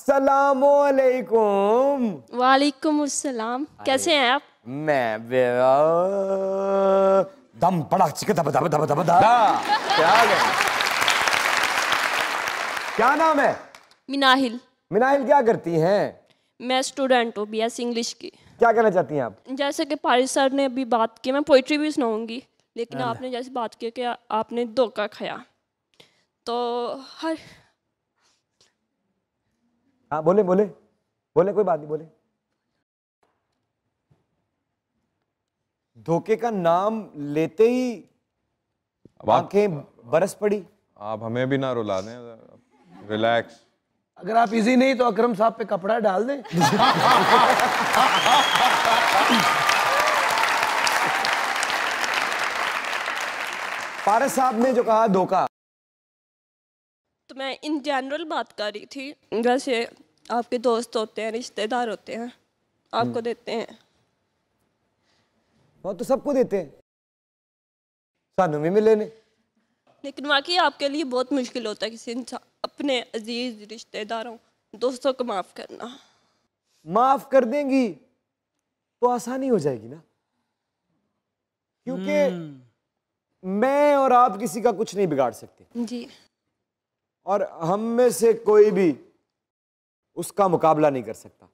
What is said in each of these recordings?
अस्सलामुअलैकुम। वालेकुम अस्सलाम। कैसे हैं आप? मैं दम पड़ा चिक दब दब दब दब दा। क्या नाम है? मिनाहिल। मिनाहिल क्या करती हैं? मैं स्टूडेंट हूँ BS इंग्लिश की। क्या कहना चाहती हैं आप? जैसे कि पारिस सर ने अभी बात की, मैं पोइट्री भी सुनाऊंगी, लेकिन आपने जैसे बात की कि आपने धोखा खाया, तो हर हाँ बोले बोले बोले, कोई बात नहीं, बोले। धोखे का नाम लेते ही आंखें बरस पड़ी। आप हमें भी ना रुला दें, रिलैक्स। अगर आप इजी नहीं तो अकरम साहब पे कपड़ा डाल दें। पारस साहब ने जो कहा धोखा, तो मैं इन जनरल बात कर रही थी। जैसे आपके दोस्त होते हैं, रिश्तेदार होते हैं, आपको देते हैं। वो तो सबको देते हैं, सानू भी मिले ने। लेकिन वाकई आपके लिए बहुत मुश्किल होता है किसी इंसान अपने अजीज रिश्तेदारों दोस्तों को माफ करना। माफ कर देंगी तो आसानी हो जाएगी ना, क्योंकि मैं और आप किसी का कुछ नहीं बिगाड़ सकते जी। और हम में से कोई भी उसका मुकाबला नहीं कर सकता।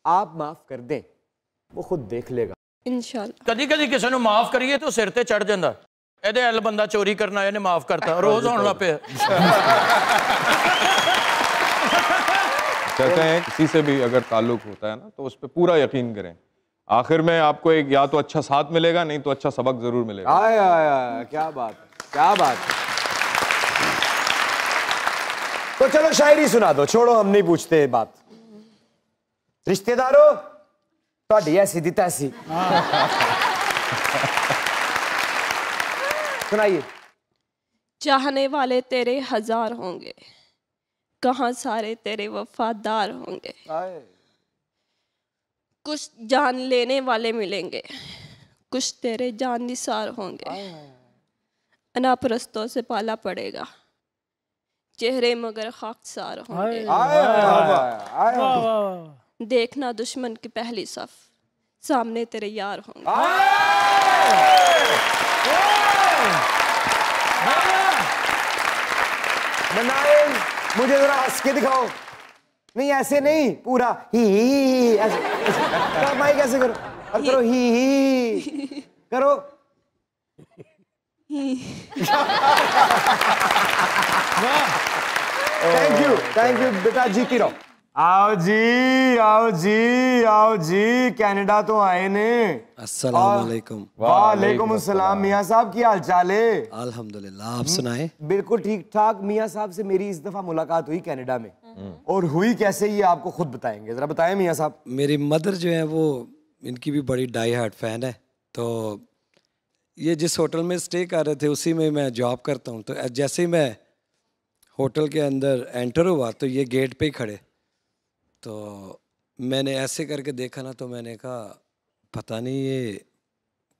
आप माफ कर दें, वो खुद देख लेगा इंशाल्लाह। कदी कदी किसी को माफ करिए तो सिर ते चढ़ जाता। ਇਹਦੇ ਹੱਲ ਬੰਦਾ ਚੋਰੀ ਕਰਨ ਆਇਆ ਨੇ ਮਾਫ ਕਰਤਾ, ਰੋਜ਼ ਹੋਣ ਲੱਗ ਪਿਆ। कहते हैं किसी से भी अगर ताल्लुक होता है ना तो उस पर पूरा यकीन करें, आखिर में आपको एक या तो अच्छा साथ मिलेगा, नहीं तो अच्छा सबक जरूर मिलेगा। आय आय आय, क्या बात है, क्या बात है। तो चलो शायरी सुना दो, छोड़ो हम नहीं पूछते बात। रिश्तेदारों ਤੁਹਾਡੀ ऐसी दी तैसी सुनाइए। चाहने वाले तेरे हजार होंगे, कहाँ सारे तेरे वफादार होंगे। कुछ जान लेने वाले मिलेंगे, कुछ तेरे जान निसार होंगे। अनापरस्तों से पाला पड़ेगा, चेहरे मगर खाकसार होंगे। देखना दुश्मन की पहली सफ, सामने तेरे यार होंगे। मिनाहिल, मुझे जरा हंस के दिखाओ। नहीं ऐसे नहीं, पूरा ही ऐसे। तो माइक ऐसे करो और करो ही करो। थैंक यू बेटा, जीती रहो। आओ जी आओ जी आओ जी, कनाडा तो आए ने। अस्सलाम वालेकुम। वालेकुम अस्सलाम। मियां साहब की हाल चाल है? अल्हम्दुलिल्लाह, आप सुनाए? बिल्कुल ठीक ठाक। मियां साहब से मेरी इस दफा मुलाकात हुई कनाडा में, और हुई कैसे ये आपको खुद बताएंगे, जरा बताएं मियां साहब। मेरी मदर जो है वो, इनकी भी बड़ी डाई हार्ट फैन है। तो ये जिस होटल में स्टे कर रहे थे उसी में मैं जॉब करता हूँ। तो जैसे ही मैं होटल के अंदर एंटर हुआ तो ये गेट पे ही खड़े। तो मैंने ऐसे करके देखा ना, तो मैंने कहा पता नहीं ये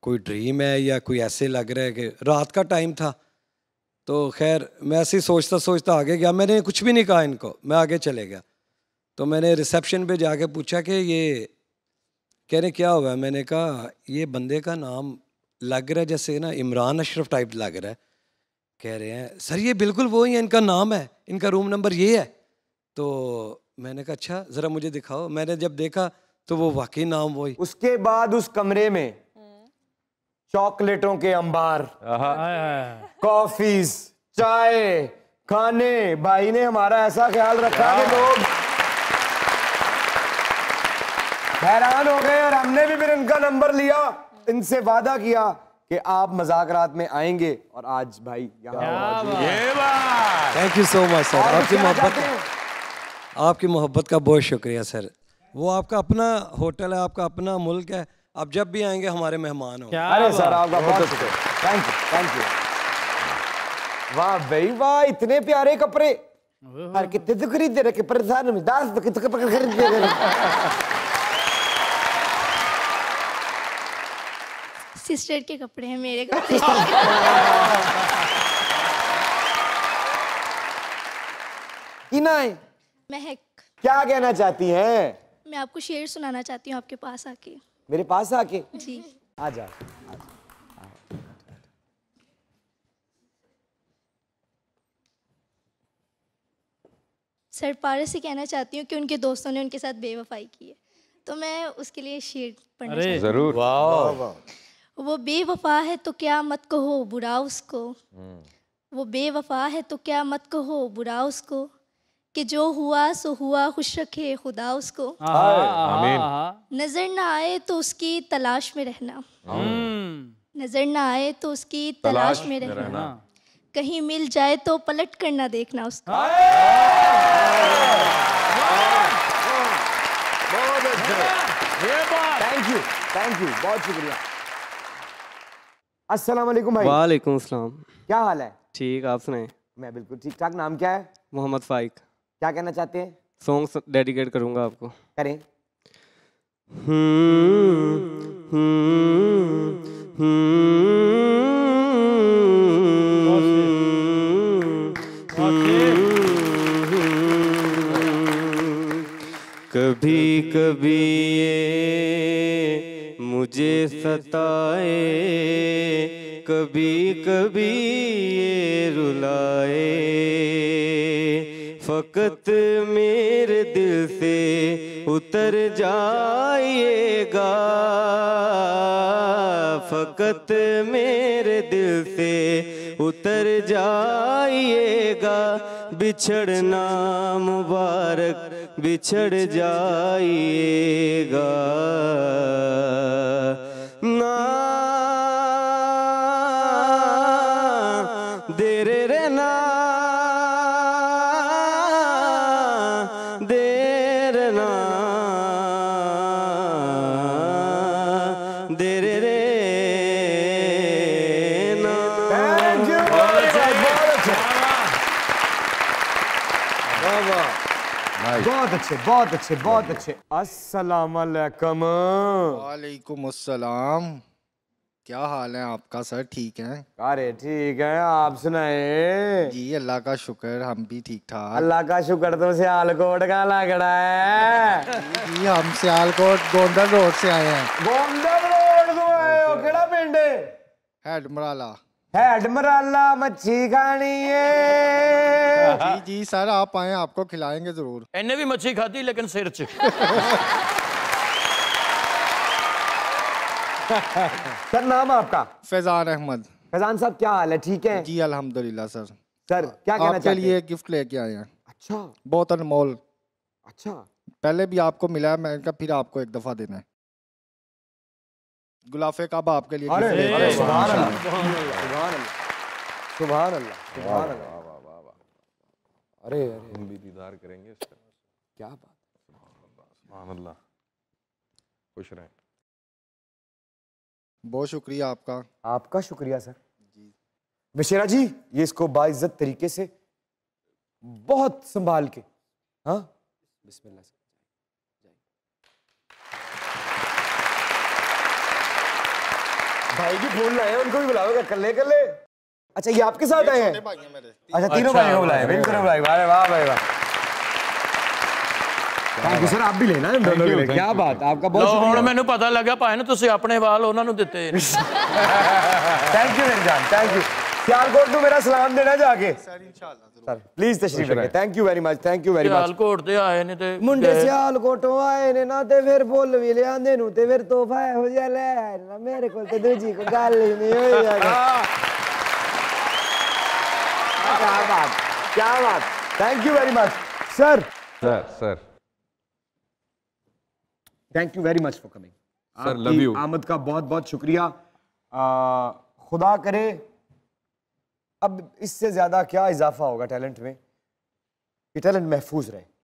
कोई ड्रीम है या कोई ऐसे लग रहा है कि रात का टाइम था। तो खैर मैं ऐसे ही सोचता सोचता आगे गया, मैंने कुछ भी नहीं कहा इनको, मैं आगे चले गया। तो मैंने रिसेप्शन पे जाके पूछा कि ये कह रहे क्या हुआ है। मैंने कहा ये बंदे का नाम लग रहा है जैसे ना इमरान अशरफ टाइप लग रहा है। कह रहे हैं सर ये बिल्कुल वो ही है, इनका नाम है, इनका रूम नंबर ये है। तो मैंने कहा अच्छा ज़रा मुझे दिखाओ। मैंने जब देखा तो वो वाकई नाम वही। उसके बाद उस कमरे में चॉकलेटों के अंबार, कॉफीज, चाय, खाने, भाई ने हमारा ऐसा ख्याल रखा कि लोग हैरान हो गए। और हमने भी फिर इनका नंबर लिया, इनसे वादा किया कि आप मजाक रात में आएंगे, और आज भाई यहाँ। Thank you so much sir, आपकी मोहब्बत का बहुत शुक्रिया सर। वो आपका अपना होटल है, आपका अपना मुल्क है, आप जब भी आएंगे हमारे मेहमान हो। अरे सर आपका बहुत शुक्रिया, थैंक यू थैंक यू। वाह भाई वाह, इतने प्यारे कपड़े, और कितने तो खरीदे रखे परेशान में 10 कितने खरीदे रखे। सिस्टर के कपड़े हैं, मेरे कपड़े। की ना है महक, क्या कहना चाहती हैं? मैं आपको शेर सुनाना चाहती हूँ आपके पास आके। मेरे पास आके? जी। आ जाओ। सर पारस से कहना चाहती हूँ कि उनके दोस्तों ने उनके साथ बेवफाई की है, तो मैं उसके लिए शेर पढ़ना चाहती हूँ। जरूर। वो बेवफा है तो क्या मत कहो बुरा उसको, वो बेवफा है तो क्या मत कहो बुरा उसको, कि जो हुआ सो हुआ खुश रखे खुदा उसको। आमीन। नजर ना आए तो उसकी तलाश में रहना, नजर ना आए तो उसकी तलाश में रहना, कहीं मिल जाए तो पलट कर ना देखना उसको। बहुत अच्छे। थैंक यू, बहुत शुक्रिया। अस्सलाम वालेकुम भाई। वालेकुम अस्सलाम। क्या हाल है? ठीक, आप सुनाएं? मैं बिल्कुल ठीक ठाक। नाम क्या है? मोहम्मद फाइक। क्या कहना चाहते हैं? सॉन्ग डेडिकेट करूंगा आपको। करें। कभी कभी ये मुझे सताए, कभी कभी ये रुलाए, फकत मेरे दिल से उतर जाइएगा, फकत मेरे दिल से उतर जाइएगा, बिछड़ना मुबारक बिछड़ जाइएगा। ना देर रे ना देर ना देर रे ना। Thank you. बहुत अच्छे, बहुत अच्छे, बहुत अच्छे। अस्सलाम वालेकुम। वालेकुम अस्सलाम। क्या हाल है आपका सर? ठीक है? अरे ठीक है, आप सुनाए? जी अल्लाह का शुक्र, हम भी ठीक ठाक। अल्लाह का शुक्र। तो सियालकोट का लगड़ा है? जी हम सियालकोट गोंदल रोड से आए हैं। गोंदल रोड तो आए हो? केड़ा पिंड है? हेड मराला। हेड मराला। मच्छी खानी है? जी जी सर आप आए, आपको खिलाएंगे जरूर। इन्हें भी मच्छी खाती लेकिन सिर च। सर नाम आपका? फैजान अहमद। फैजान साहब क्या हाल है? ठीक है जी अल्हम्दुलिल्लाह सर। सर क्या कहना आपके चाहते लिए हैं? गिफ्ट लेके आए हैं, अच्छा बहुत अनमोल। अच्छा। पहले भी आपको मिला है, मैंने कहा फिर आपको एक दफा देना है। गुलाफे काबा आपके लिए अरे gift लेके अरे आए हैं। सुभान अल्लाह, सुभान अल्लाह, सुभान अल्लाह, सुभान अल्लाह। अरे अरे हम भी दीदार करेंगे इसका। क्या बात। सुभान अल्लाह। खुश रहें। बहुत शुक्रिया आपका। आपका शुक्रिया सर। विशेरा जी, ये इसको बाइज्जत तरीके से बहुत संभाल के, हाँ बिस्मिल्लाह से। भाई भी फोन लाए, उनको भी बुलाओगे? कर ले। अच्छा ये आपके साथ आए हैं? अच्छा तीनों भाई को बुलाए। तीनों भाई, वाह वाह भाई वाह। Thank you sir. आप भी लेना है दोनों के लिए। क्या बात, आपका बहुत ਹੁਣ शुक्रिया। ਮੈਨੂੰ ਪਤਾ ਲੱਗਾ ਭਾਈ ਨੇ ਤੁਸੀਂ ਆਪਣੇ ਵਾਲ ਉਹਨਾਂ ਨੂੰ ਦਿੱਤੇ। थैंक यू मेरी जान, थैंक यू। सियालकोट को मेरा सलाम देना जाके सर, इंशाल्लाह सर प्लीज तशरीफ रखें। Thank you very much, thank you very much. Sialkot ਤੇ ਆਏ ਨੇ ਤੇ ਮੁੰਡੇ ਸਿਆਲਕੋਟੋਂ ਆਏ ਨੇ ਨਾ, ਤੇ ਫਿਰ ਫੁੱਲ ਵੀ ਲਿਆਂਦੇ ਨੂੰ, ਤੇ ਫਿਰ ਤੋਹਫਾ ਇਹੋ ਜਿਹਾ ਲੈ ਆਏ ਨਾ, ਮੇਰੇ ਕੋਲ ਤੇ ਦੂਜੀ ਕੋਈ ਗੱਲ ਹੀ ਨਹੀਂ ਹੋਈ ਹੈਗੀ। क्या बात, क्या बात। Thank you very much sir. Sir thank you very much for coming sir, love you. आमद का बहुत बहुत शुक्रिया। खुदा करे अब इससे ज्यादा क्या इजाफा होगा टैलेंट में, कि टैलेंट महफूज रहे।